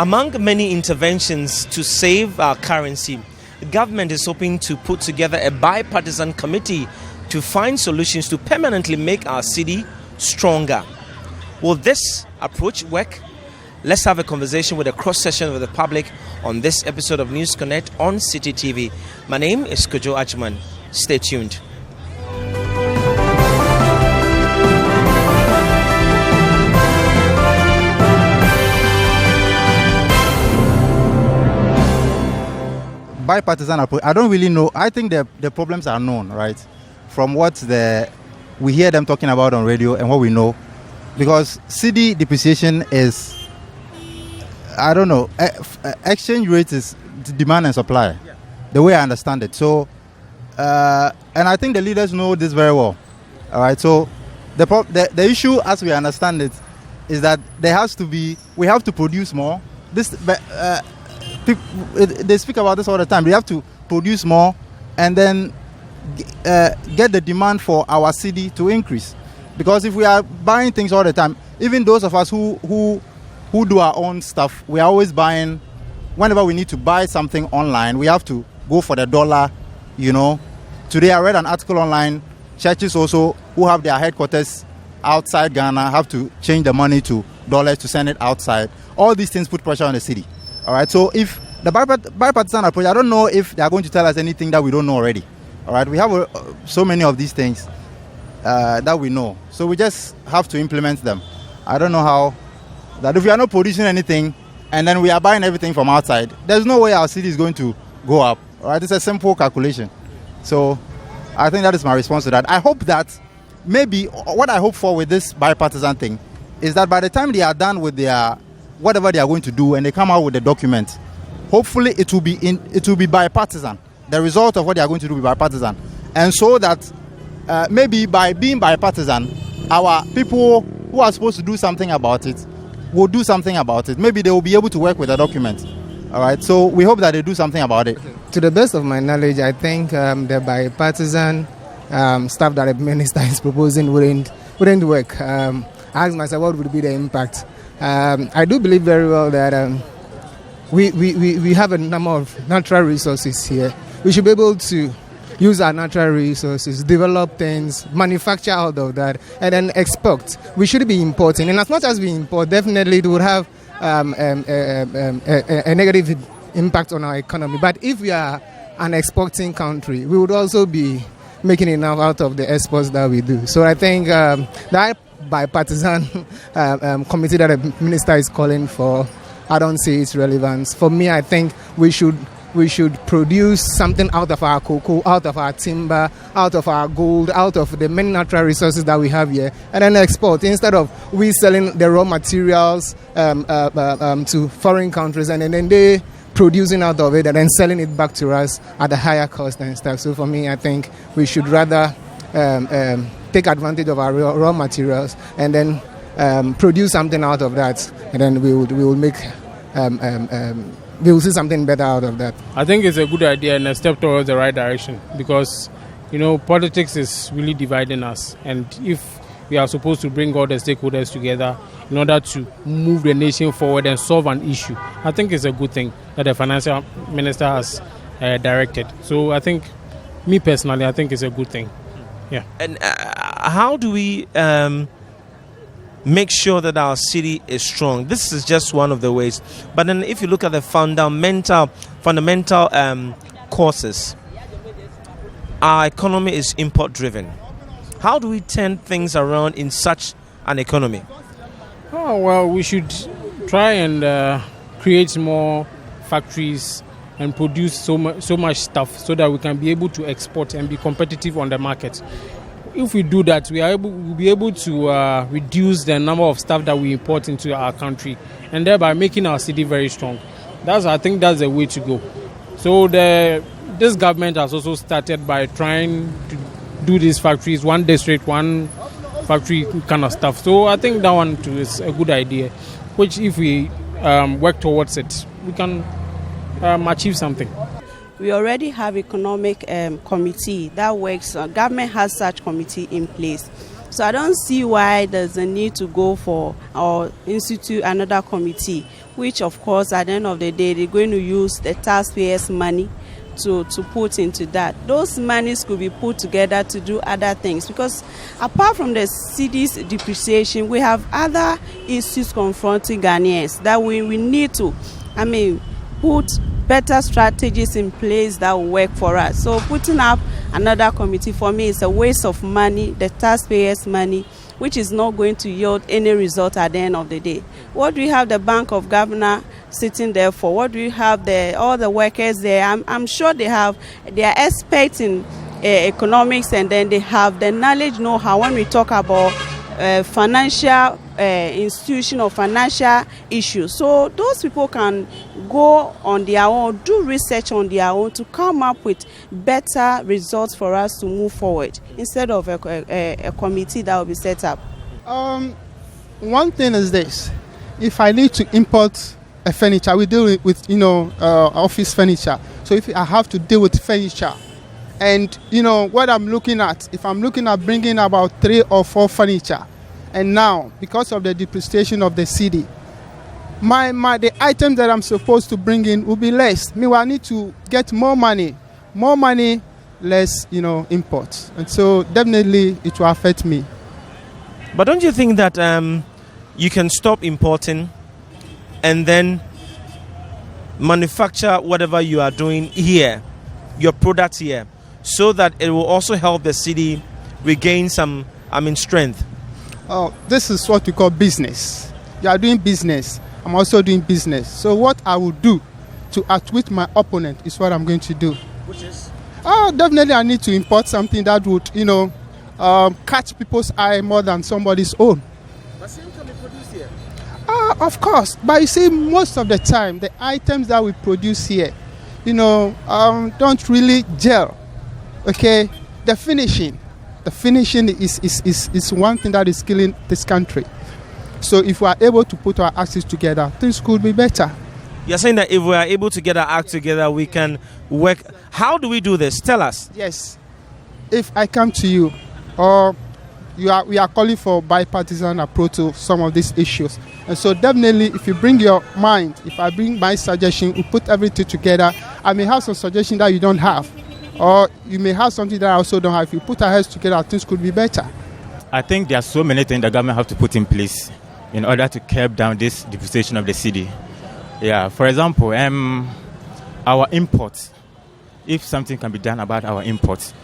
Among many interventions to save our currency, the government is hoping to put together a bipartisan committee to find solutions to permanently make our cedi stronger. Will this approach work? Let's have a conversation with a cross-section with the public on this episode of News Connect on Citi TV. My name is Kojo Achman. Stay tuned. Bipartisan approach, I don't really know. I think the problems are known, right? From what we hear them talking about on radio and what we know. Because cedi depreciation is, I don't know, exchange rate is demand and supply, the way I understand it. So, and I think the leaders know this very well. All right, so the issue, as we understand it, is that we have to produce more. They speak about this all the time. We have to produce more and then get the demand for our cedi to increase. Because if we are buying things all the time, even those of us who do our own stuff, we are always buying. Whenever we need to buy something online, we have to go for the dollar, you know. Today I read an article online, churches also who have their headquarters outside Ghana have to change the money to dollars to send it outside. All these things put pressure on the cedi. All right, so if the bipartisan approach, I don't know if they are going to tell us anything that we don't know already. All right, we have so many of these things that we know. So we just have to implement them. I don't know how, that if we are not producing anything and then we are buying everything from outside, there's no way our cedi is going to go up. All right, it's a simple calculation. So I think that is my response to that. I hope that maybe what I hope for with this bipartisan thing is that by the time they are done with their whatever they are going to do and they come out with the document, hopefully it will be bipartisan. The result of what they are going to do will be bipartisan. And so that maybe by being bipartisan, our people who are supposed to do something about it will do something about it. Maybe they will be able to work with the document. All right, so we hope that they do something about it. To the best of my knowledge, I think the bipartisan stuff that the minister is proposing wouldn't work. I asked myself, what would be the impact? I do believe very well that we have a number of natural resources here. We should be able to use our natural resources, develop things, manufacture out of that, and then export. We should be importing. And as much as we import, definitely it would have a negative impact on our economy. But if we are an exporting country, we would also be making enough out of the exports that we do. So I think that bipartisan committee that the minister is calling for, I don't see its relevance. For me, I think we should produce something out of our cocoa, out of our timber, out of our gold, out of the many natural resources that we have here, and then export instead of we selling the raw materials to foreign countries and then they producing out of it and then selling it back to us at a higher cost and stuff. So for me, I think we should rather take advantage of our raw materials and then produce something out of that, and then we will make we will see something better out of that. I think it's a good idea and a step towards the right direction because, you know, politics is really dividing us, and if we are supposed to bring all the stakeholders together in order to move the nation forward and solve an issue, I think it's a good thing that the financial minister has directed. So I think, me personally, I think it's a good thing. Yeah. And how do we make sure that our cedi is strong? This is just one of the ways. But then if you look at the fundamental causes, our economy is import driven. How do we turn things around in such an economy? Oh, well, we should try and create more factories and produce so much stuff so that we can be able to export and be competitive on the market. If we do that, we'll be able to reduce the number of stuff that we import into our country and thereby making our cedi very strong. I think that's the way to go. So this government has also started by trying to do these factories, one district, one factory kind of stuff. So I think that one too is a good idea, which if we work towards it, we can achieve something. We already have economic committee that works. Government has such committee in place. So I don't see why there's a need to go for or institute another committee, which of course at the end of the day they're going to use the taxpayers' money to put into that. Those monies could be put together to do other things, because apart from the city's depreciation, we have other issues confronting Ghanaians that we need to, put better strategies in place that will work for us. So putting up another committee for me is a waste of money, the taxpayers' money, which is not going to yield any result at the end of the day. What do you have the Bank of Governor sitting there for? What do you have all the workers there? I'm sure they are experts in economics, and then they have the knowledge, know-how when we talk about financial institution or financial issues. So those people can go on their own, do research on their own to come up with better results for us to move forward, instead of a committee that will be set up. One thing is this: if I need to import a furniture, we deal with office furniture. So if I have to deal with furniture, and what I'm looking at, if I'm looking at bringing about 3 or 4 furniture, and now because of the depreciation of the cedi, the items that I'm supposed to bring in will be less. Meanwhile, I need to get more money, less imports, and so definitely it will affect me. But don't you think that you can stop importing and then manufacture whatever you are doing here, your products here, so that it will also help the city regain some strength? Oh, this is what we call business. You are doing business. I'm also doing business. So what I will do to outwit my opponent is what I'm going to do. Which is? Definitely I need to import something that would, catch people's eye more than somebody's own. But same can be produced here. Of course. But you see, most of the time, the items that we produce here, don't really gel. Okay? The finishing is one thing that is killing this country. So if we are able to put our axes together, things could be better. You're saying that if we are able to get our act together, we can work. How do we do this? Tell us. Yes. If I come to you, or we are calling for bipartisan approach to some of these issues. And so definitely, if you bring your mind, if I bring my suggestion, we put everything together. I may have some suggestion that you don't have, or you may have something that I also don't have. If you put our heads together, things could be better. I think there are so many things the government have to put in place in order to curb down this depreciation of the cedi. Yeah, for example, our imports. If something can be done about our imports,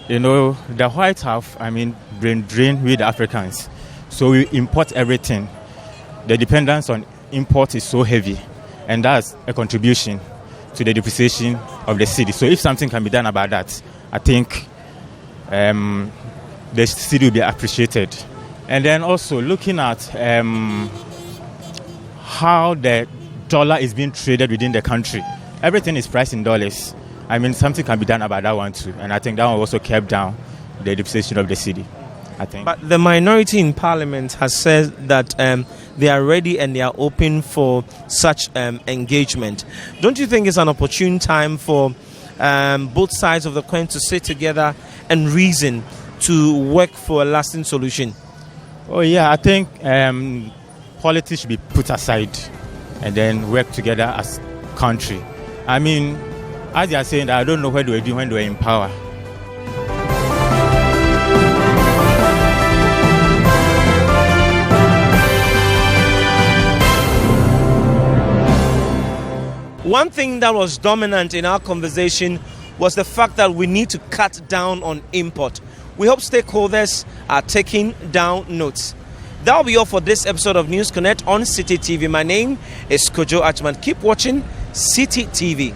the White House, drain with the Africans. So we import everything. The dependence on import is so heavy, and that's a contribution to the depreciation of the cedi. So if something can be done about that, I think the cedi will be appreciated. And then also looking at how the dollar is being traded within the country. Everything is priced in dollars. Something can be done about that one too. And I think that one also kept down the depreciation of the cedi, I think. But the minority in parliament has said that they are ready and they are open for such engagement. Don't you think it's an opportune time for both sides of the coin to sit together and reason to work for a lasting solution? Oh yeah, I think politics should be put aside and then work together as country. As they are saying, I don't know what they were doing when they were in power. One thing that was dominant in our conversation was the fact that we need to cut down on import. We hope stakeholders are taking down notes. That will be all for this episode of News Connect on Citi TV. My name is Kojo Achman. Keep watching Citi TV.